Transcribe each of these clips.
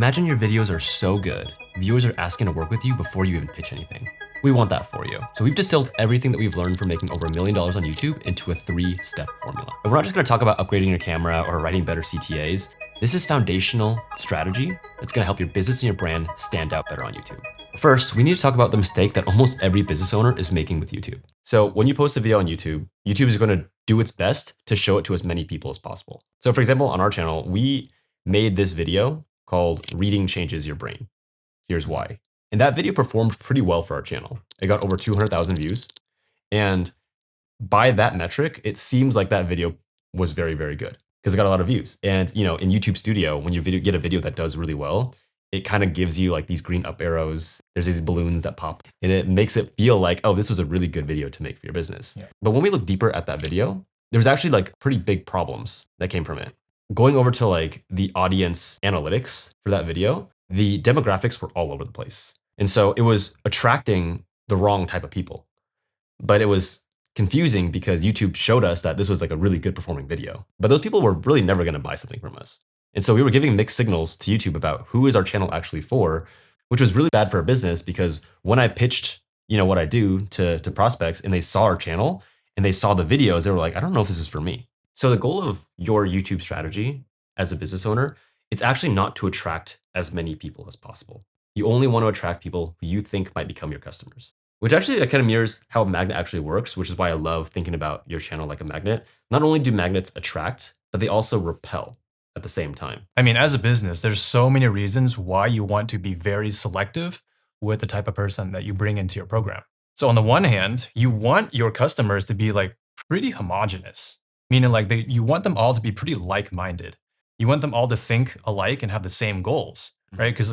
Imagine your videos are so good, viewers are asking to work with you before you even pitch anything. We want that for you. So we've distilled everything that we've learned from making over $1 million on YouTube into a 3-step formula. And we're not just gonna talk about upgrading your camera or writing better CTAs. This is foundational strategy that's gonna help your business and your brand stand out better on YouTube. First, we need to talk about the mistake that almost every business owner is making with YouTube. So when you post a video on YouTube, YouTube is gonna do its best to show it to as many people as possible. So for example, on our channel, we made this video called Reading Changes Your Brain. Here's why. And that video performed pretty well for our channel. It got over 200,000 views. And by that metric, it seems like that video was very, very good because it got a lot of views. And in YouTube Studio, when you get a video that does really well, it kind of gives you like these green up arrows. There's these balloons that pop and it makes it feel like, oh, this was a really good video to make for your business. Yeah. But when we look deeper at that video, there's actually like pretty big problems that came from it. Going over to like the audience analytics for that video, the demographics were all over the place. And so it was attracting the wrong type of people. But it was confusing because YouTube showed us that this was like a really good performing video. But those people were really never going to buy something from us. And so we were giving mixed signals to YouTube about who is our channel actually for, which was really bad for our business because when I pitched, what I do to prospects and they saw our channel and they saw the videos, they were like, I don't know if this is for me. So the goal of your YouTube strategy as a business owner, it's actually not to attract as many people as possible. You only want to attract people who you think might become your customers, which actually kind of mirrors how a magnet actually works, which is why I love thinking about your channel like a magnet. Not only do magnets attract, but they also repel at the same time. I mean, as a business, there's so many reasons why you want to be very selective with the type of person that you bring into your program. So on the one hand, you want your customers to be like pretty homogenous, meaning like you want them all to be pretty like-minded. You want them all to think alike and have the same goals, right? Because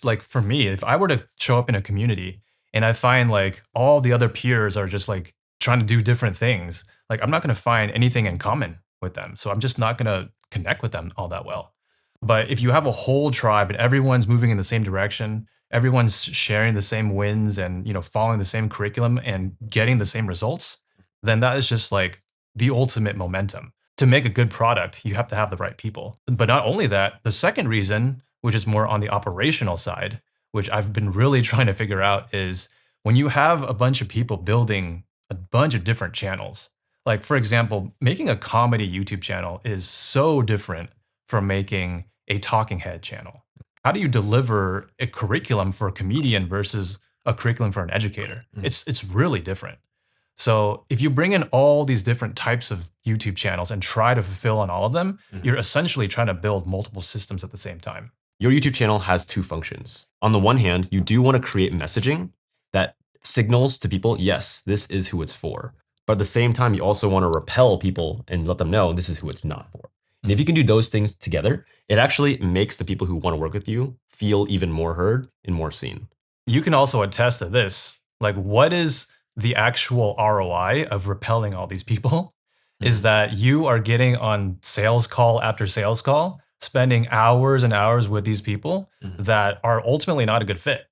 like for me, if I were to show up in a community and I find like all the other peers are just like trying to do different things, like I'm not going to find anything in common with them. So I'm just not going to connect with them all that well. But if you have a whole tribe and everyone's moving in the same direction, everyone's sharing the same wins and following the same curriculum and getting the same results, then that is just like the ultimate momentum. To make a good product, you have to have the right people. But not only that, the second reason, which is more on the operational side, which I've been really trying to figure out, is when you have a bunch of people building a bunch of different channels. Like, for example, making a comedy YouTube channel is so different from making a talking head channel. How do you deliver a curriculum for a comedian versus a curriculum for an educator? It's really different. So if you bring in all these different types of YouTube channels and try to fulfill on all of them, you're essentially trying to build multiple systems at the same time. Your YouTube channel has two functions. On the one hand, you do want to create messaging that signals to people, yes, this is who it's for. But at the same time, you also want to repel people and let them know this is who it's not for. And if you can do those things together, it actually makes the people who want to work with you feel even more heard and more seen. You can also attest to this. Like, what is the actual ROI of repelling all these people? Is that you are getting on sales call after sales call, spending hours and hours with these people that are ultimately not a good fit.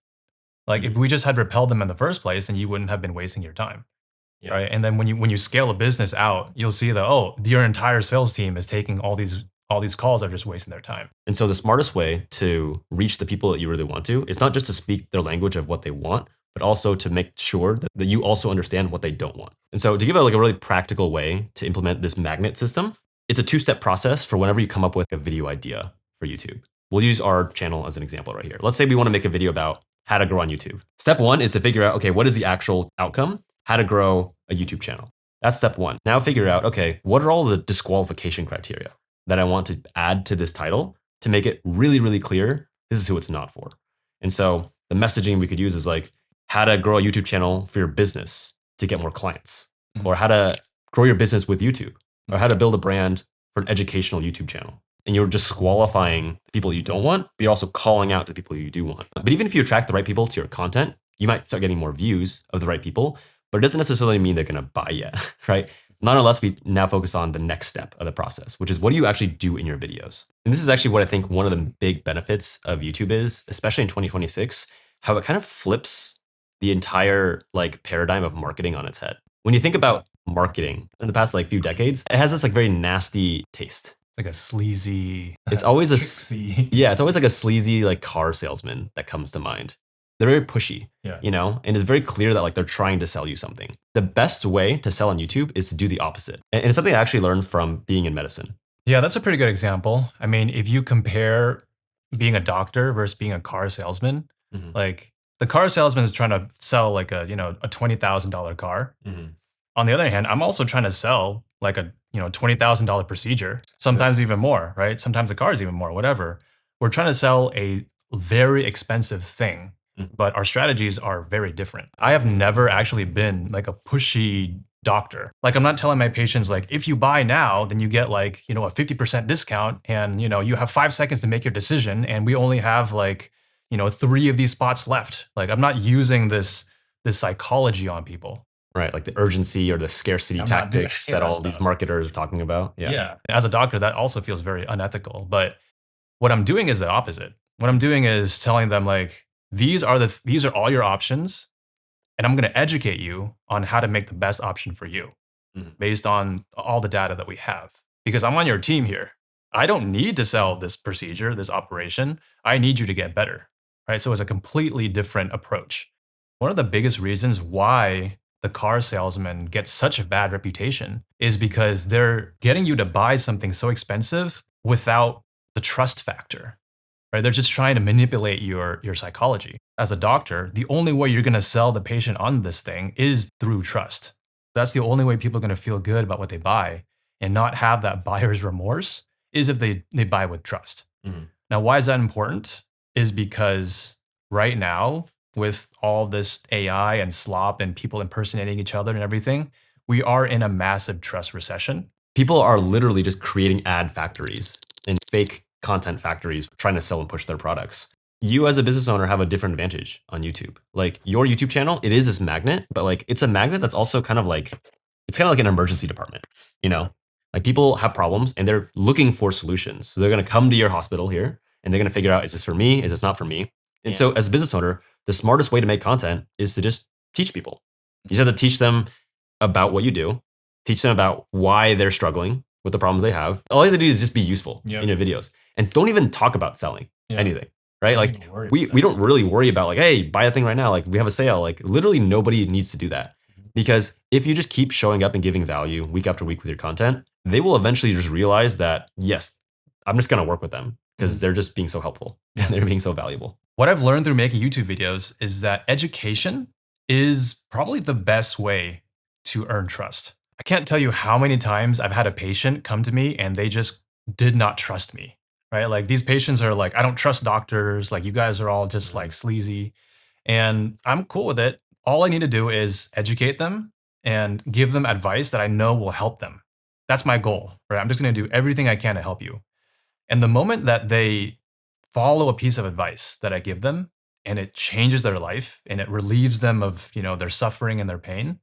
Like if we just had repelled them in the first place, then you wouldn't have been wasting your time. Yeah. Right. And then when you scale a business out, you'll see that, oh, your entire sales team is taking all these calls are just wasting their time. And so the smartest way to reach the people that you really want to is not just to speak their language of what they want, but also to make sure that you also understand what they don't want. And so to give a really practical way to implement this magnet system, it's a 2-step process for whenever you come up with a video idea for YouTube. We'll use our channel as an example right here. Let's say we want to make a video about how to grow on YouTube. Step 1 is to figure out, okay, what is the actual outcome? How to grow a YouTube channel. That's step 1. Now figure out, okay, what are all the disqualification criteria that I want to add to this title to make it really, really clear this is who it's not for. And so the messaging we could use is like how to grow a YouTube channel for your business to get more clients, or how to grow your business with YouTube, or how to build a brand for an educational YouTube channel. And you're disqualifying the people you don't want, but you're also calling out the people you do want. But even if you attract the right people to your content, you might start getting more views of the right people, but it doesn't necessarily mean they're going to buy yet, right? Not unless we now focus on the next step of the process, which is what do you actually do in your videos? And this is actually what I think one of the big benefits of YouTube is, especially in 2026, how it kind of flips the entire paradigm of marketing on its head. When you think about marketing in the past few decades, it has this very nasty taste. like a sleazy, It's always tricksy. yeah, it's always like a sleazy like car salesman that comes to mind. They're very pushy, Yeah. and it's very clear that like they're trying to sell you something. The best way to sell on YouTube is to do the opposite. And it's something I actually learned from being in medicine. Yeah, that's a pretty good example. I mean, if you compare being a doctor versus being a car salesman, Mhm. like the car salesman is trying to sell like a $20,000 car. Mhm. On the other hand, I'm also trying to sell like a $20,000 procedure, sometimes even more, right? Sometimes the car is even more, whatever. We're trying to sell a very expensive thing, Mhm. but our strategies are very different. I have never actually been like a pushy doctor. Like I'm not telling my patients like if you buy now, then you get like, a 50% discount and you have 5 seconds to make your decision and we only have like, 3 of these spots left. Like I'm not using this psychology on people. Right, like the urgency or the scarcity I'm not doing tactics any of that that all these stuff. marketers are talking about. Yeah. Yeah. As a doctor, that also feels very unethical. But what I'm doing is the opposite. What I'm doing is telling them like these are all your options, and I'm going to educate you on how to make the best option for you Mhm. based on all the data that we have. Because I'm on your team here. I don't need to sell this procedure, this operation. I need you to get better. Right? So it's a completely different approach. One of the biggest reasons why the car salesman gets such a bad reputation is because they're getting you to buy something so expensive without the trust factor. Right? They're just trying to manipulate your psychology. As a doctor, the only way you're going to sell the patient on this thing is through trust. That's the only way people are going to feel good about what they buy and not have that buyer's remorse is if they buy with trust. Mhm. Now, why is that important? Is because right now, with all this AI and slop and people impersonating each other and everything, we are in a massive trust recession. People are literally just creating ad factories and fake content factories trying to sell and push their products. You as a business owner have a different advantage on YouTube. Like your YouTube channel, it is this magnet, but like it's a magnet that's also kind of like it's kind of like an emergency department, you know? Like people have problems and they're looking for solutions. So they're going to come to your hospital here and they're going to figure out is this for me? Is this not for me? And so as a business owner, the smartest way to make content is to just teach people. You just have to teach them about what you do, teach them about why they're struggling with the problems they have. All you have to do is just be useful Yep. in your videos and don't even talk about selling Yeah. anything, right? Don't Like even worry we about that. don't really worry about like, hey, buy a thing right now. Like we have a sale. Like literally nobody needs to do that. Because if you just keep showing up and giving value week after week with your content, they will eventually just realize that, yes, I'm just going to work with them because they're just being so helpful and they're being so valuable. What I've learned through making YouTube videos is that education is probably the best way to earn trust. I can't tell you how many times I've had a patient come to me and they just did not trust me, right? Like these patients are like, I don't trust doctors. Like you guys are all just like sleazy. And I'm cool with it. All I need to do is educate them and give them advice that I know will help them. That's my goal, right? I'm just going to do everything I can to help you. And the moment that they follow a piece of advice that I give them and it changes their life and it relieves them of, their suffering and their pain,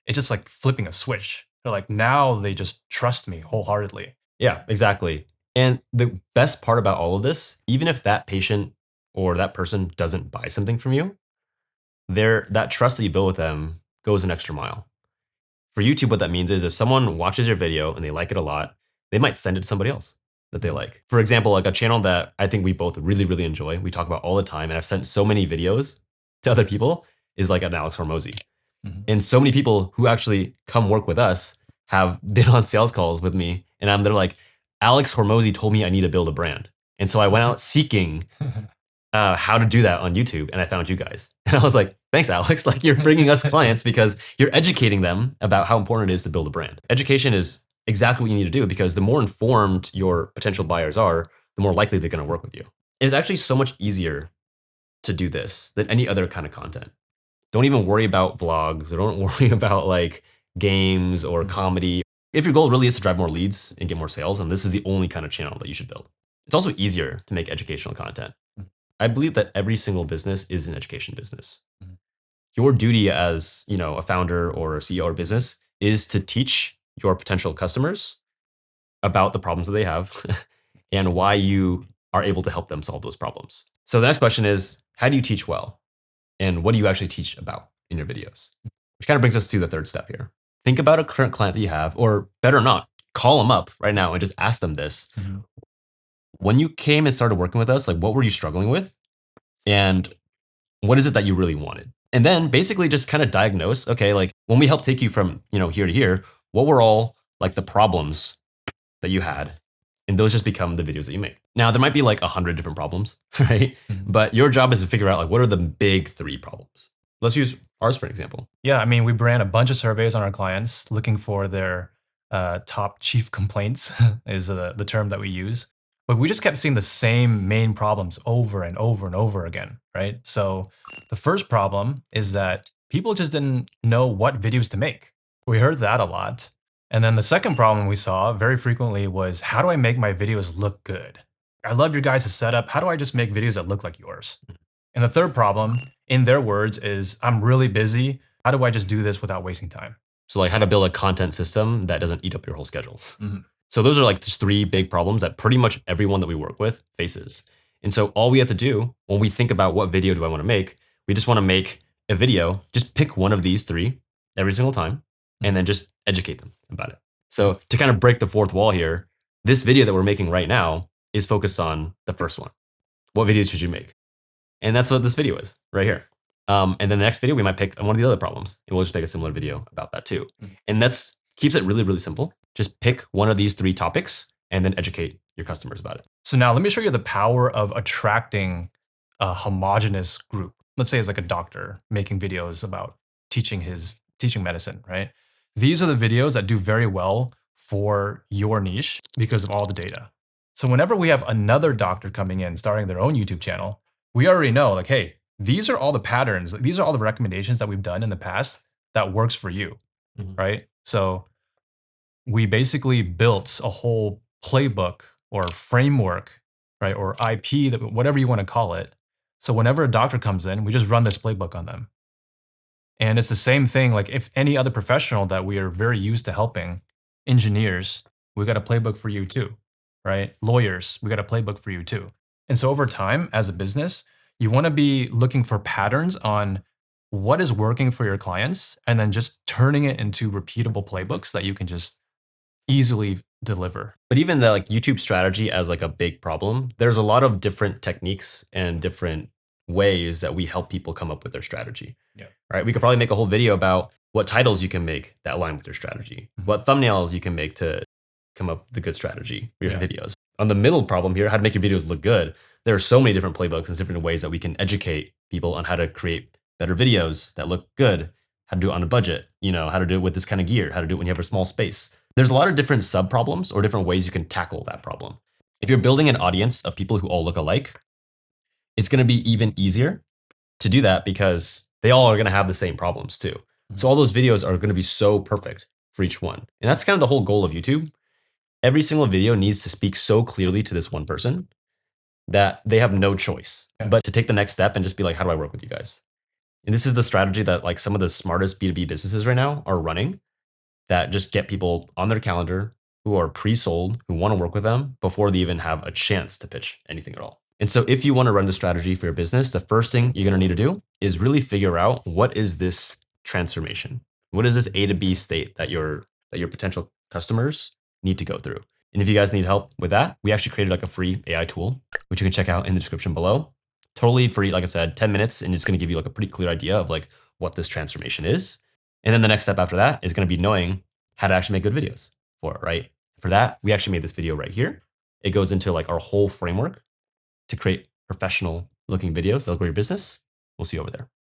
it's just like flipping a switch. They're like, now they just trust me wholeheartedly. Yeah, exactly. And the best part about all of this, even if that patient or that person doesn't buy something from you, that trust that you build with them goes an extra mile. For YouTube, what that means is if someone watches your video and they like it a lot, they might send it to somebody else that they like. For example, like a channel that I think we both really, really enjoy, we talk about all the time, and I've sent so many videos to other people, is like an Alex Hormozy. And so many people who actually come work with us have been on sales calls with me, and they're like, Alex Hormozy told me I need to build a brand. And so I went out seeking how to do that on YouTube, and I found you guys. And I was like, thanks, Alex. Like you're bringing us clients because you're educating them about how important it is to build a brand. Education is exactly what you need to do because the more informed your potential buyers are, the more likely they're going to work with you. It's actually so much easier to do this than any other kind of content. Don't even worry about vlogs or don't worry about like games or comedy. If your goal really is to drive more leads and get more sales, then this is the only kind of channel that you should build. It's also easier to make educational content. I believe that every single business is an education business. Your duty as, a founder or a CEO or business is to teach your potential customers about the problems that they have and why you are able to help them solve those problems. So the next question is, how do you teach well? And what do you actually teach about in your videos? Which kind of brings us to the third step here. Think about a current client that you have, or better not, call them up right now and just ask them this. Mhm. When you came and started working with us, like what were you struggling with? And what is it that you really wanted? And then basically just kind of diagnose, okay, like when we help take you from, here to here, what were all like the problems that you had? And those just become the videos that you make. Now there might be like 100 different problems, right? Mhm. But your job is to figure out like what are the big 3 problems. Let's use ours for an example. Yeah, I mean, we ran a bunch of surveys on our clients looking for their top chief complaints is the term that we use. But we just kept seeing the same main problems over and over and over again, right? So the first problem is that people just didn't know what videos to make. We heard that a lot. And then the second problem we saw very frequently was, how do I make my videos look good? I love your guys' setup. How do I just make videos that look like yours? And the third problem, in their words, is I'm really busy. How do I just do this without wasting time? So like how to build a content system that doesn't eat up your whole schedule. Mhm. So those are like just 3 big problems that pretty much everyone that we work with faces. And so all we have to do when we think about what video do I want to make, we just want to make a video, just pick one of these 3 every single time and then just educate them about it. So to kind of break the fourth wall here, this video that we're making right now is focused on the first one. What videos should you make? And that's what this video is right here. And then the next video, we might pick one of the other problems and we'll just make a similar video about that too. And that's keeps it really, really simple. Just pick one of these 3 topics and then educate your customers about it. So now let me show you the power of attracting a homogenous group. Let's say it's like a doctor making videos about teaching medicine, right? These are the videos that do very well for your niche because of all the data. So whenever we have another doctor coming in, starting their own YouTube channel, we already know like, hey, these are all the patterns, these are all the recommendations that we've done in the past that works for you, right? So we basically built a whole playbook or framework, right? Or IP, that whatever you want to call it. So whenever a doctor comes in, we just run this playbook on them. And it's the same thing, like if any other professional that we are very used to helping, engineers, we got a playbook for you too, right? Lawyers, we got a playbook for you too. And so over time, as a business, you want to be looking for patterns on what is working for your clients and then just turning it into repeatable playbooks that you can just easily deliver. But even the like YouTube strategy as like a big problem, there's a lot of different techniques and different ways that we help people come up with their strategy. Yeah. Right. We could probably make a whole video about what titles you can make that align with your strategy, what thumbnails you can make to come up with a good strategy for your videos. On the middle problem here, how to make your videos look good. There are so many different playbooks and different ways that we can educate people on how to create better videos that look good, how to do it on a budget, how to do it with this kind of gear, how to do it when you have a small space. There's a lot of different sub problems or different ways you can tackle that problem. If you're building an audience of people who all look alike, it's going to be even easier to do that because they all are going to have the same problems too. So all those videos are going to be so perfect for each one. And that's kind of the whole goal of YouTube. Every single video needs to speak so clearly to this one person that they have no choice but to take the next step and just be like, how do I work with you guys? And this is the strategy that like some of the smartest B2B businesses right now are running, that just get people on their calendar who are pre-sold, who want to work with them before they even have a chance to pitch anything at all. And so if you want to run the strategy for your business, the first thing you're going to need to do is really figure out, what is this transformation? What is this A to B state that your potential customers need to go through? And if you guys need help with that, we actually created like a free AI tool, which you can check out in the description below. Totally free, like I said, 10 minutes, and it's going to give you like a pretty clear idea of like what this transformation is. And then the next step after that is going to be knowing how to actually make good videos for it, right? For that, we actually made this video right here. It goes into like our whole framework to create professional looking videos that look for your business. We'll see you over there.